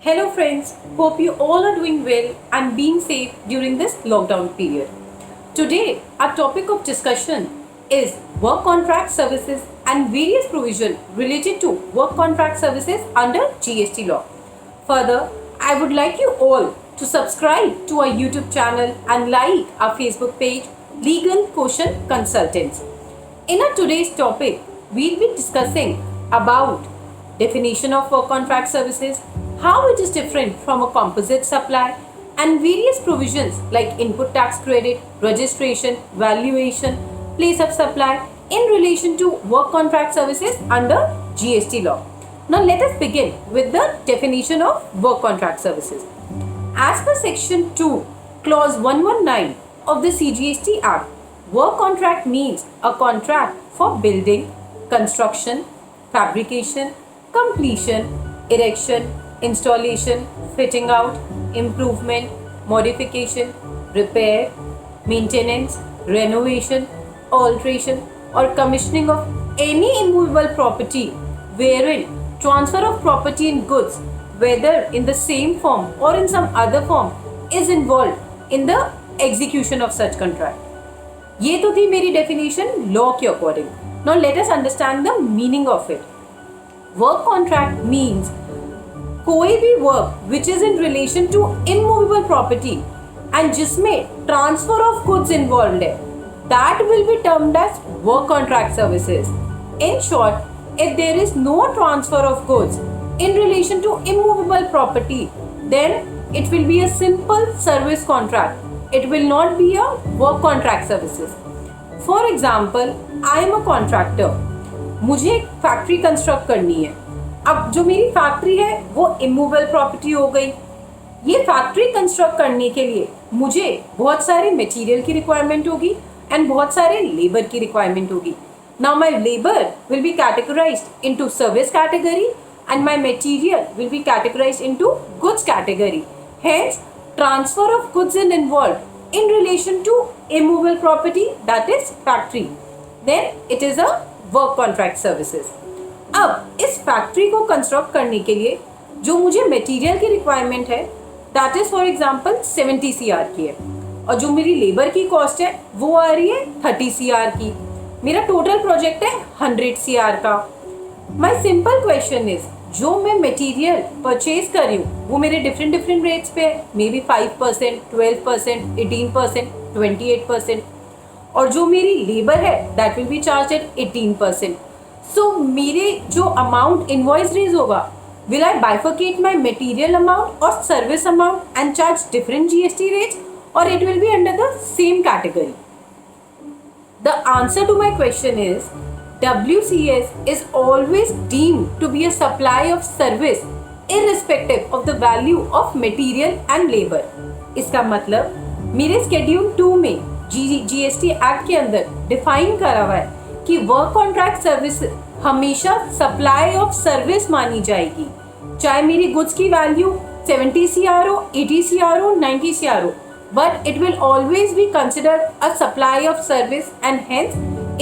Hello friends, hope you all are doing well and being safe during this lockdown period. Today, our topic of discussion is work contract services and various provision related to work contract services under GST law. Further, I would like you all to subscribe to our YouTube channel and like our Facebook page Legal Quotient Consultants. In our today's topic, we'll be discussing about definition of work contract services, how it is different from a composite supply, and various provisions like input tax credit, registration, valuation, place of supply in relation to work contract services under GST law. Now let us begin with the definition of work contract services. As per section 2, clause 119 of the CGST Act, work contract means a contract for building, construction, fabrication, completion, erection, installation, fitting out, improvement, modification, repair, maintenance, renovation, alteration or commissioning of any immovable property wherein transfer of property and goods, whether in the same form or in some other form, is involved in the execution of such contract. ये तो थी मेरी definition law के according. Now let us understand the meaning of it. Work contract means कोई भी work which is in relation to immovable property and जिसमें transfer of goods involve है, that will be termed as work contract services. In short, if there is no transfer of goods in relation to immovable property, then it will be a simple service contract. It will not be a work contract services. For example, I am a contractor. मुझे एक factory construct करनी है. अब जो मेरी factory है वो immovable property हो गई. ये फैक्ट्री कंस्ट्रक्ट करने के लिए मुझे बहुत सारे मटेरियल की रिक्वायरमेंट होगी एंड बहुत सारे लेबर की रिक्वायरमेंट होगी. Now my labour will be categorised into service category and my material will be categorised into goods category. Hence transfer of goods is involved in relation to immovable property, that is factory. Then it is a work contract services. अब इस factory को construct करने के लिए जो मुझे material की requirement है, that is for example 70 CR की है, और जो मेरी लेबर की कॉस्ट है वो आ रही है 30 CR की. मेरा टोटल प्रोजेक्ट है 100 CR का. माय सिंपल क्वेश्चन इज, जो मैं मटेरियल परचेज कर रही हूँ वो मेरे डिफरेंट डिफरेंट रेट्स पे है, मे बी 5%, 12%, 18%, 28%, और जो मेरी लेबर है that will be charge at 18%. So मेरे जो अमाउंट इनवॉइस रेज होगा, will I bifurcate my material amount और service amount and charge different GST rates, और it will be under the same category? The answer to my question is WCS is always deemed to be a supply of service irrespective of the value of material and labor. इसका मतलब मेरे schedule 2 में GST act के अंदर define करा हुआ है कि वर्क कॉन्ट्रैक्ट सर्विस हमेशा सप्लाई ऑफ सर्विस मानी जाएगी, चाहे मेरी गुड्स की वैल्यू 70 CR हो, 80 CR हो, 90 CR हो, but it will always be considered a supply of service and hence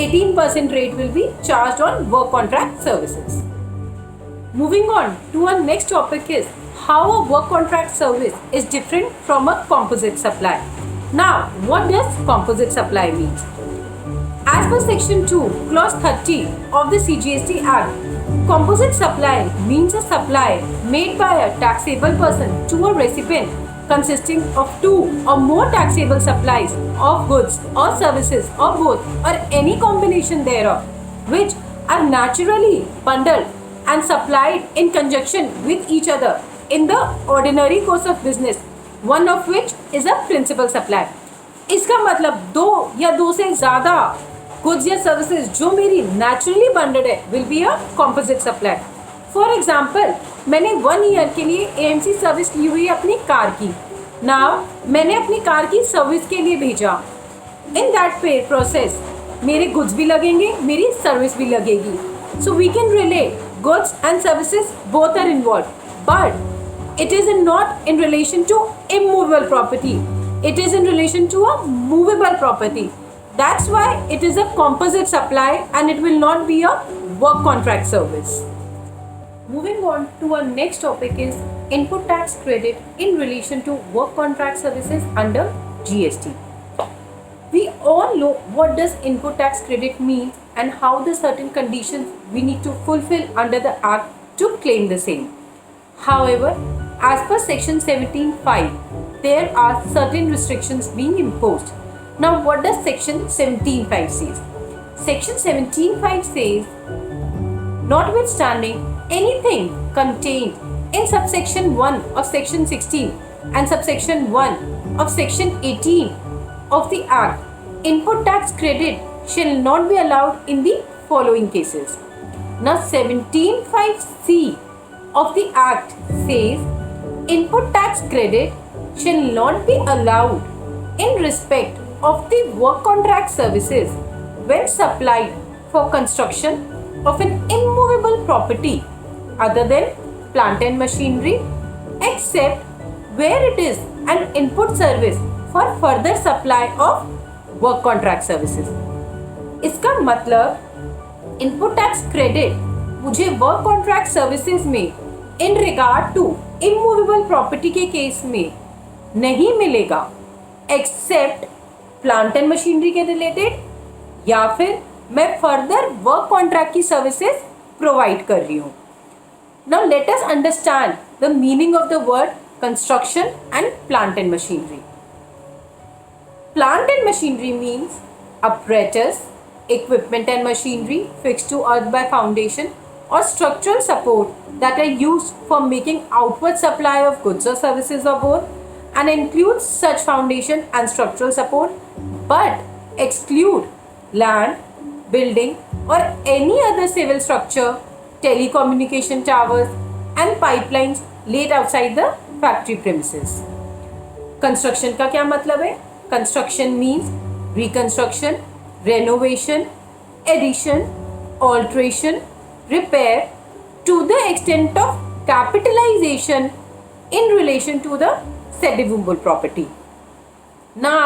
18% rate will be charged on work contract services. Moving on to our next topic is how a work contract service is different from a composite supply. Now, what does composite supply mean? As per section 2, clause 30 of the CGST Act, composite supply means a supply made by a taxable person to a recipient consisting of 2 or more taxable supplies of goods or services or both or any combination thereof, which are naturally bundled and supplied in conjunction with each other in the ordinary course of business, one of which is a principal supply. इसका मतलब दो या दो से ज़्यादा goods या services जो मेरी नेचुरली बंडल्ड है will be a composite supply. For example, मैंने 1 ईयर के लिए AMC सर्विस ली हुई अपनी कार की. नाउ मैंने अपनी कार की सर्विस के लिए भेजा. इन दैट पे प्रोसेस मेरे गुड्स भी लगेंगे, मेरी सर्विस भी लगेगी. So we can relate goods and services both are involve, but it is not in relation to immovable property. It is in relation to a movable property. That's why it is a composite supply and it will not be a work contract service. Moving on to our next topic is input tax credit in relation to work contract services under GST. We all know what does input tax credit means and how the certain conditions we need to fulfill under the Act to claim the same. However, as per section 17(5), there are certain restrictions being imposed. Now, what does section 17(5) says? Section 17(5) says, notwithstanding anything contained in subsection 1 of section 16 and subsection 1 of section 18 of the Act, input tax credit shall not be allowed in the following cases. Now 17(5)(c) of the Act says input tax credit shall not be allowed in respect of the work contract services when supplied for construction of an immovable property other than plant and machinery, except where it is an input service for further supply of work contract services. इसका मतलब input tax credit मुझे work contract services में in regard to immovable property के case में नहीं मिलेगा except plant and machinery के related या फिर मैं फर्दर वर्क कॉन्ट्रैक्ट की सर्विसेज प्रोवाइड कर रही हूँ. Now let us understand the meaning of the word construction and plant and machinery. Plant and machinery means apparatus, equipment and machinery fixed to earth by foundation or structural support that are used for making outward supply of goods or services or both and includes such foundation and structural support but exclude land, building or any other civil structure, telecommunication towers and pipelines laid outside the factory premises. Construction का क्या मतलब है? Construction means reconstruction, renovation, addition, alteration, repair to the extent of capitalization in relation to the said movable property. Now,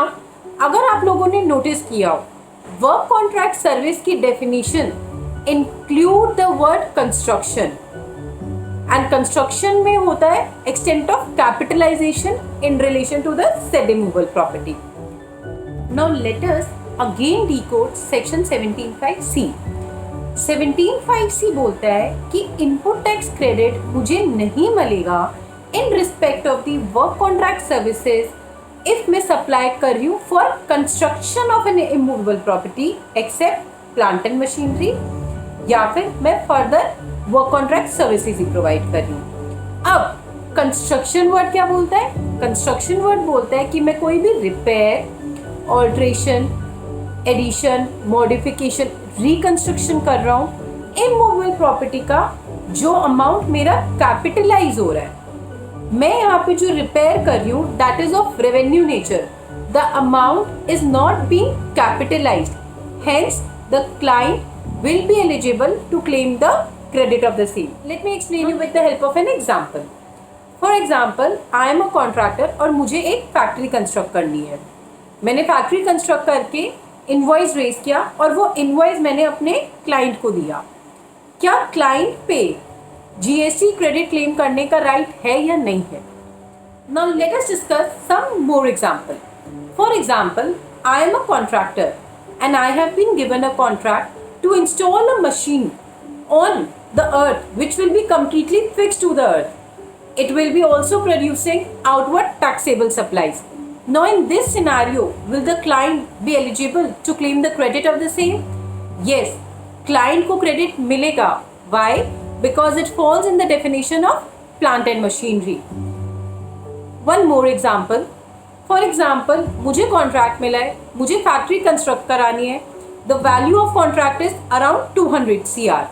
अगर आप लोगों ने notice किया हो, वर्क कॉन्ट्रैक्ट सर्विस की definition include the word construction and construction में होता है extent of capitalisation in relation to the said movable property. Now let us again decode section 17(5)(c). 17(5)(c) बोलता है कि इनपुट टैक्स क्रेडिट मुझे नहीं मिलेगा in respect of the work contract services if मैं सप्लाई कर रही हूँ for construction of an immovable property except plant and machinery या फिर मैं फर्दर वर्क कॉन्ट्रैक्ट सर्विसेज ही प्रोवाइड कर रही हूँ. अब कंस्ट्रक्शन वर्ड क्या बोलता है? कंस्ट्रक्शन वर्ड बोलता है कि मैं कोई भी repair, alteration, addition, modification, reconstruction कर रहा हूँ इमूवेबल प्रॉपर्टी का जो अमाउंट मेरा कैपिटलाइज हो रहा है, मैं यहाँ पे जो रिपेयर कर रही हूँ that is of revenue nature. The amount is not being capitalised, hence the client will be eligible to claim the credit of the same. Let me explain you with the help of an example. For example, I am a contractor और मुझे एक factory construct करनी है. मैंने factory construct करके invoice raise किया और वो इनवॉइस मैंने अपने क्लाइंट को दिया. क्या क्लाइंट पे जीएसटी क्रेडिट क्लेम करने का राइट है या नहीं है? Now let us discuss some more example. For example, I am a contractor and I have been given a contract to install a machine on the earth which will be completely fixed to the earth. It will be also producing outward taxable supplies. Now in this scenario, will the client be eligible to claim the credit of the same? Yes, client को credit मिलेगा. Why? Because it falls in the definition of plant and machinery. One more example. For example, मुझे contract मिला है, मुझे factory construct करानी है. The value of contract is around 200 CR.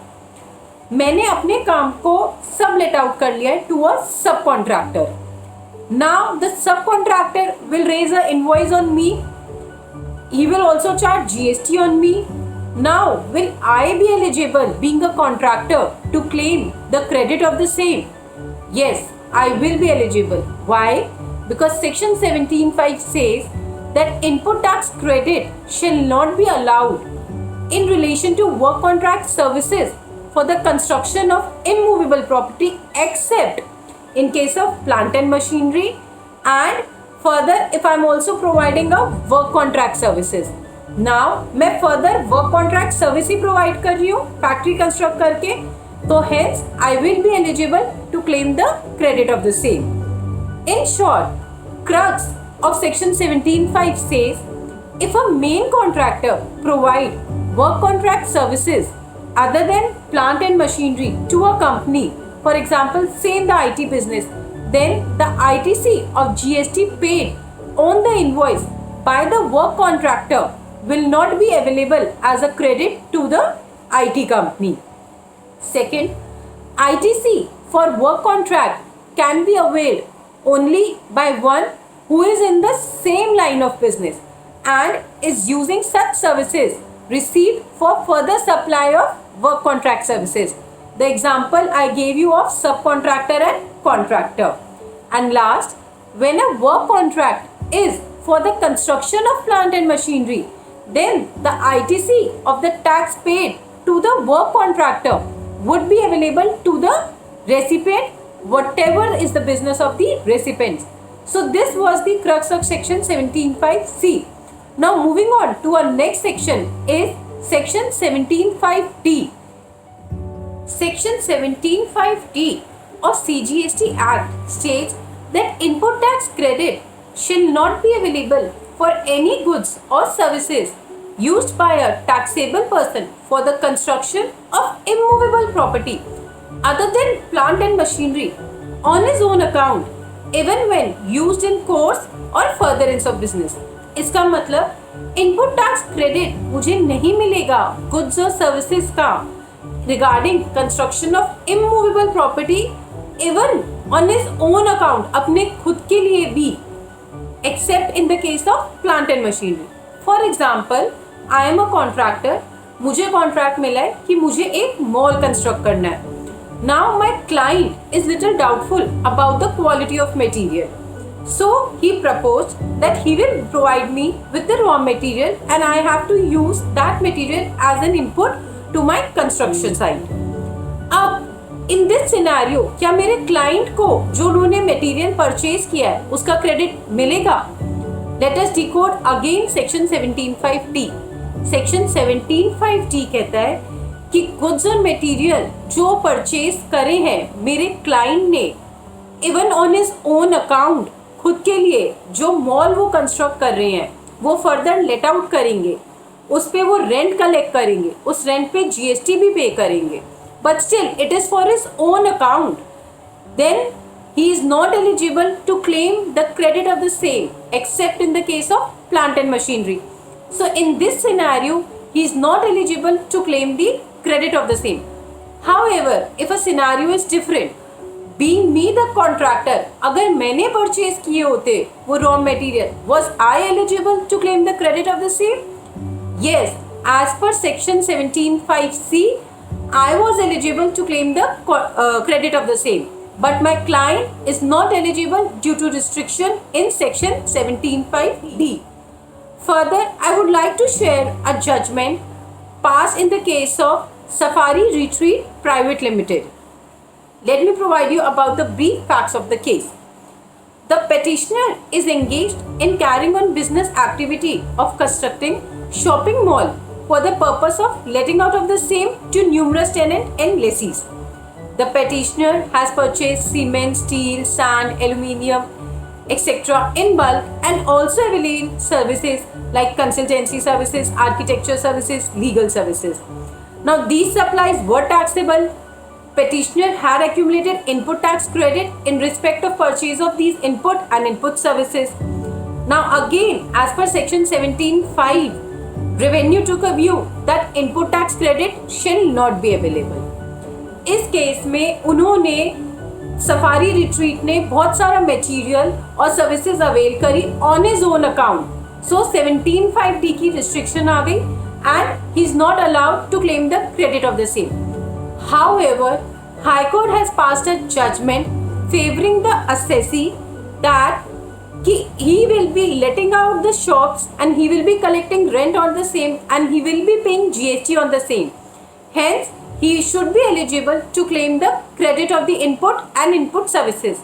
मैंने अपने काम को सब लेट आउट कर लिया है to a sub contractor. Now the sub contractor will raise a invoice on me. He will also charge GST on me. Now will I be eligible being a contractor to claim the credit of the same? Yes, I will be eligible. Why? Because section 17(5) says that input tax credit shall not be allowed in relation to work contract services for the construction of immovable property except in case of plant and machinery, and further if I am also providing a work contract services. Now मैं further work contract service ही provide कर रही हूँ factory construct करके, तो hence I will be eligible to claim the credit of the same. In short, crux of section 17(5) says if a main contractor provide work contract services other than plant and machinery to a company, for example, say in the IT business, then the ITC of GST paid on the invoice by the work contractor will not be available as a credit to the IT company. Second, ITC for work contract can be availed only by one who is in the same line of business and is using such services received for further supply of work contract services. The example I gave you of subcontractor and contractor. And last, when a work contract is for the construction of plant and machinery, then the ITC of the tax paid to the work contractor would be available to the recipient, whatever is the business of the recipient. So this was the crux of section 17(5)(c). Now moving on to our next section is section 17(5)(d). Section 17(5)(d) of CGST Act states that input tax credit shall not be available for any goods or services used by a taxable person for the construction of immovable property other than plant and machinery on his own account, even when used in course or furtherance of business. इसका मतलब input tax credit मुझे नहीं मिलेगा goods और services का regarding construction of immovable property even on his own account, अपने खुद के लिए भी, accept in the case of plant and machinery. For example, I am a contractor, मुझे कॉन्ट्रैक्ट मिला है कि मुझे एक मॉल कंस्ट्रक्ट करना है. Now my client is little doubtful about the quality of material. So he proposed that he will provide me with the raw material and I have to use that material as an input to my construction site. अब in this scenario क्या मेरे client को जो उन्होंने material purchase किया है उसका credit मिलेगा? Let us decode again section 17(5)(d). Section 17(5)(d) कहता है कि goods और material जो purchase करे हैं मेरे client ने even on his own account, खुद के लिए जो मॉल वो कंस्ट्रक्ट कर रहे हैं वो फर्दर लेट आउट करेंगे, उस पे वो रेंट कलेक्ट करेंगे, उस रेंट पे जीएसटी भी पे करेंगे, but still it is for his own account, then he is not eligible to claim the credit of the same except in the case of plant and machinery. So in this scenario he is not eligible to claim the credit of the same. However if a scenario is different, Being me the contractor, अगर मैंने purchase किए होते वो raw material, was I eligible to claim the credit of the same? Yes, as per section 17(5)(c), I was eligible to claim the credit of the same, but my client is not eligible due to restriction in section 17(5)(d). Further, I would like to share a judgment passed in the case of Safari Retreat Private Limited. Let me provide you about the brief facts of the case. The petitioner is engaged in carrying on business activity of constructing shopping mall for the purpose of letting out of the same to numerous tenants and lessees. The petitioner has purchased cement, steel, sand, aluminium, etc. in bulk and also available services like consultancy services, architecture services, legal services. Now these supplies were taxable. Petitioner had accumulated input tax credit in respect of purchase of these input and input services. Now again, as per section 17(5), revenue took a view that input tax credit shall not be available. इस case में उन्होंने safari retreat ने बहुत सारा material और services avail करी on his own account. So 17(5)(d) की restriction आ गई and he is not allowed to claim the credit of the same. However, High Court has passed a judgment favoring the assessee that he will be letting out the shops and he will be collecting rent on the same and he will be paying GST on the same. Hence, he should be eligible to claim the credit of the input and input services.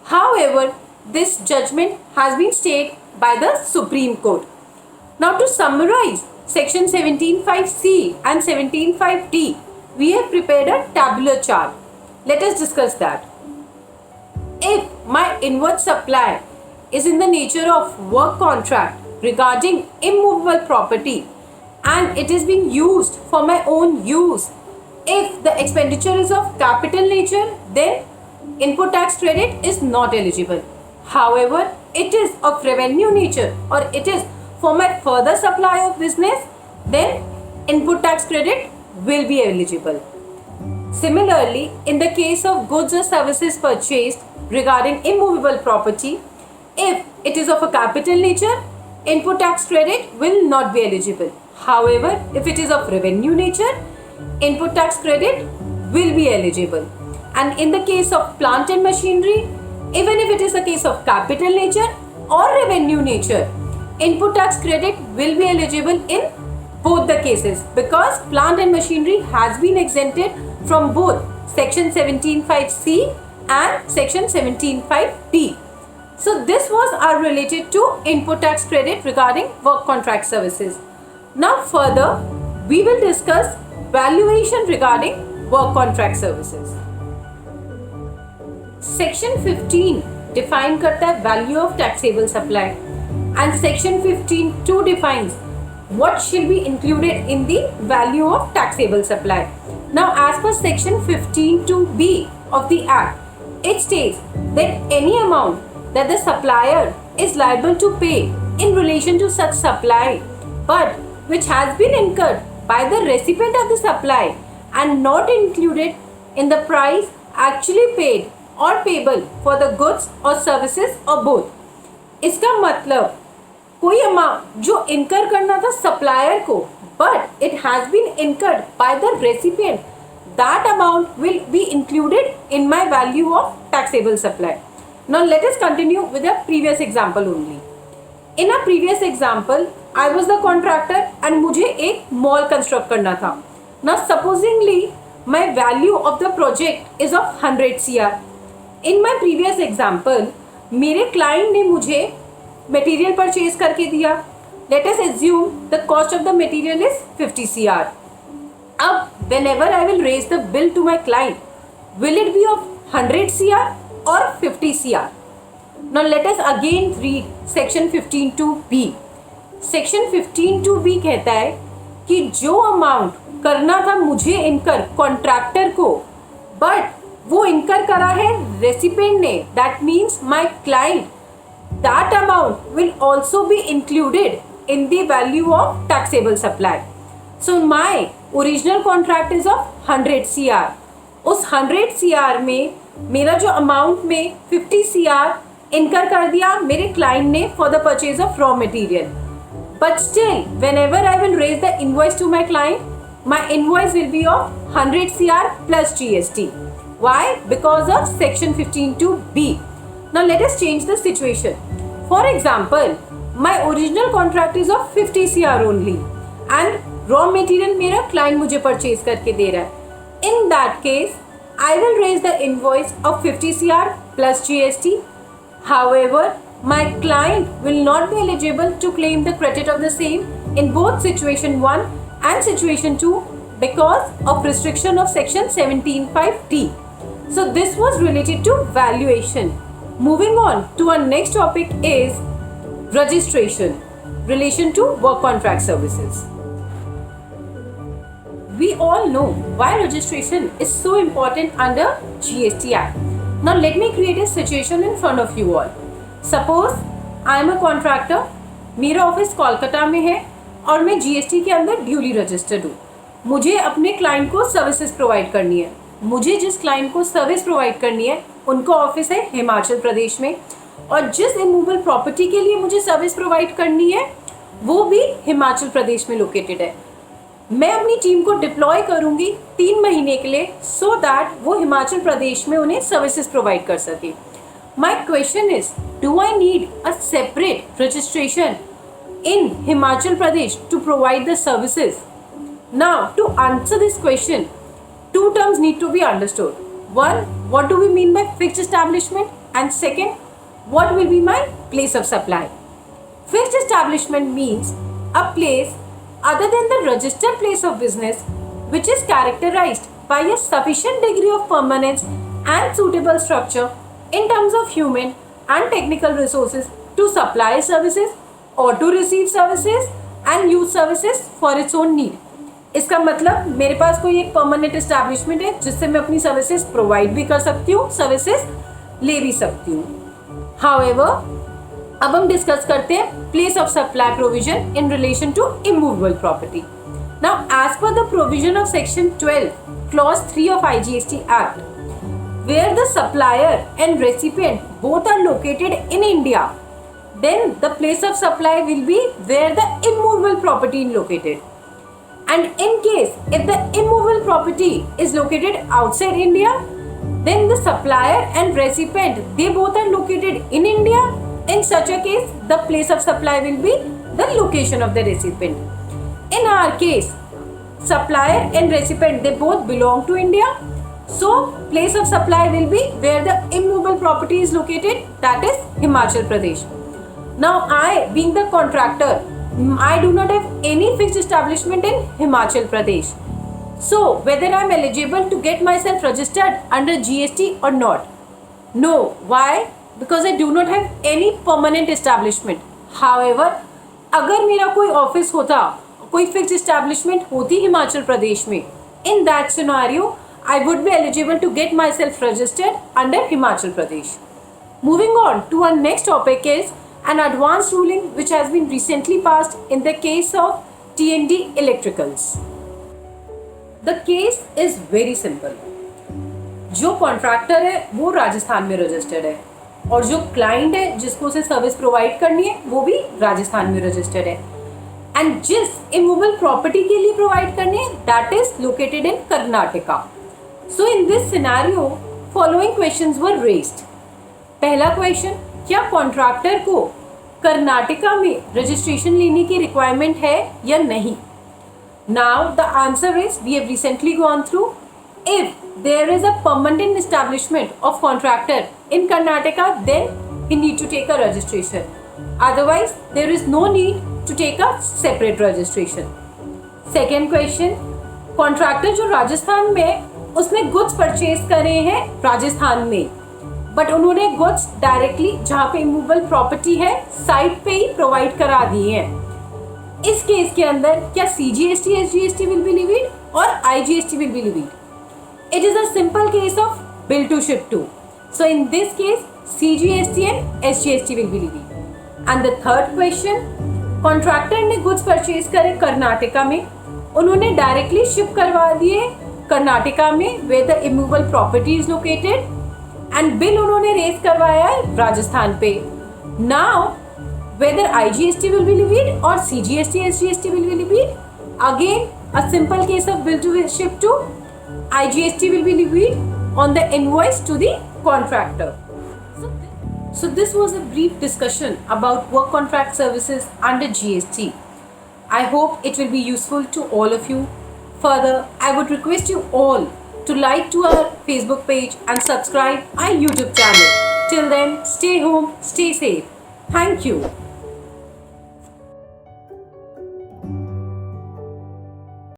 However, this judgment has been stayed by the Supreme Court. Now, to summarize section 17.5c and 17.5d, we have prepared a tabular chart. Let us discuss that. If my inward supply is in the nature of work contract regarding immovable property and it is being used for my own use, if the expenditure is of capital nature, then input tax credit is not eligible. However, it is of revenue nature or it is for my further supply of business, then input tax credit will be eligible. Similarly, in the case of goods or services purchased regarding immovable property, if it is of a capital nature, input tax credit will not be eligible. However, if it is of revenue nature, input tax credit will be eligible. And in the case of plant and machinery, even if it is a case of capital nature or revenue nature, input tax credit will be eligible in both the cases because plant and machinery has been exempted from both section 17.5c and section 17.5d. So this was our related to input tax credit regarding work contract services. Now further, we will discuss valuation regarding work contract services. Section 15 define करता है value of taxable supply and section 15(2) defines what shall be included in the value of taxable supply. Now as per section 15(2)(b) of the act, it states that any amount that the supplier is liable to pay in relation to such supply but which has been incurred by the recipient of the supply and not included in the price actually paid or payable for the goods or services or both. इसका मतलब कोई amount जो इनकर करना था supplier को but it has been incurred by the recipient, that amount will be included in my value of taxable supply. Now let us continue with the previous example only. In a previous example, I was the contractor and मुझे एक mall construct करना था. Now supposingly my value of the project is of 100 CR. In my previous example, मेरे client ने मुझे material purchase करके दिया. Let us assume the cost of the material is 50 CR. अब whenever I will raise the bill to my client, will it be of 100 CR or 50 CR? Now let us again read section 15(2)(b. Section 15(2)(b कहता है कि जो amount करना था मुझे इनकर contractor को बट वो इनकर करा है रेसिपेंट ने, that means my client, that amount will also be included in the value of taxable supply. So my original contract is of 100 CR. उस 100 CR में मेरा जो अमाउंट में 50 CR इनकर कर दिया मेरे क्लाइंट ने for the purchase of raw material. But still whenever I will raise the invoice to my client, my invoice will be of 100 CR plus GST. Why? Because of section 15(2)(b. Now let us change the situation. For example, my original contract is of 50 CR only and raw material मेरा client मुझे purchase करके दे रहा है. In that case, I will raise the invoice of 50 CR plus GST. However, my client will not be eligible to claim the credit of the same in both situation 1 and situation 2 because of restriction of section 17(5)(d). So this was related to valuation. Moving on to our next topic is registration, relation to work contract services. We all know why registration is so important under GST Act. Now let me create a situation in front of you all. Suppose I am a contractor, मेरा office Kolkata में है और मैं GST के अंदर duly registered हूँ. मुझे अपने क्लाइंट को सर्विसेज प्रोवाइड करनी है. मुझे जिस क्लाइंट को सर्विस प्रोवाइड करनी है उनका ऑफिस है हिमाचल प्रदेश में और जिस इमूवेबल प्रॉपर्टी के लिए मुझे सर्विस प्रोवाइड करनी है वो भी हिमाचल प्रदेश में लोकेटेड है. मैं अपनी टीम को डिप्लॉय करूँगी 3 महीने के लिए सो दैट वो हिमाचल प्रदेश में उन्हें सर्विसेज प्रोवाइड कर सके. My question is, do I need a separate registration in Himachal Pradesh to provide the services? Now to answer this question, two terms need to be understood. One, what do we mean by fixed establishment? And second, what will be my place of supply? Fixed establishment means a place other than the registered place of business which is characterized by a sufficient degree of permanence and suitable structure in terms of human and technical resources to supply services or to receive services and use services for its own need. इसका मतलब मेरे पास कोई एक permanent establishment है जिससे मैं अपनी services provide भी कर सकती हूँ, सर्विसेज ले भी सकती हूँ. हाउएवर, अब हम डिस्कस करते हैं place of supply provision in relation to immovable property. Now as per the provision of section 12 clause 3 of IGST Act, where the supplier and recipient both are located in India, then the place of supply will be where the immovable property is located. And in case if the immovable property is located outside India, then the supplier and recipient, they both are located in India. In such a case, the place of supply will be the location of the recipient. In our case, supplier and recipient, they both belong to India. So place of supply will be where the immovable property is located, that is Himachal Pradesh. Now I, being the contractor, I do not have any fixed establishment in Himachal Pradesh. So whether I am eligible to get myself registered under GST or not? No. Why? Because I do not have any permanent establishment. However, अगर मेरा कोई office होता, कोई fix establishment होती हिमाचल प्रदेश में, in that scenario I would be eligible to get myself registered under Himachal Pradesh. Moving on to our next topic is an advanced ruling which has been recently passed in the case of T&D Electricals. The case is very simple. जो contractor है वो राजस्थान में registered है और जो client है जिसको उसे सर्विस प्रोवाइड करनी है वो भी राजस्थान में रजिस्टर्ड है. एंड जिस इमूवेबल प्रॉपर्टी के लिए प्रोवाइड करनी है that is located in Karnataka. So in this scenario following questions were raised. पहला क्वेश्चन, क्या कॉन्ट्रैक्टर को कर्नाटका में रजिस्ट्रेशन लेने की रिक्वायरमेंट है या नहीं? Now the answer is we have recently gone through. If there is a permanent establishment of contractor in Karnataka, then he need to take a registration. Otherwise, there is no need to take a separate registration. Second question, contractor जो राजस्थान में उसने goods purchase करे हैं राजस्थान में, but उन्होंने goods directly जहाँ पे immovable property है site पे ही provide करा दिए हैं. इस केस के अंदर क्या CGST, SGST will be levied or IGST will be levied? It is a simple case of bill to ship to. So in this case, CGST and SGST will be levied. And the third question, contractor ने goods purchase करे कर्नाटका में, उन्होंने directly ship करवा दिए कर्नाटका में where the immovable property is located, and bill उन्होंने raise करवाया है राजस्थान पे. Now whether IGST will be levied or CGST, SGST will be levied, again a simple case of bill to ship to, IGST will be levied on the invoice to the contractor. So this was a brief discussion about work contract services under GST. I hope it will be useful to all of you. Further, I would request you all to like to our Facebook page and subscribe our YouTube channel. Till then, stay home, stay safe. Thank you.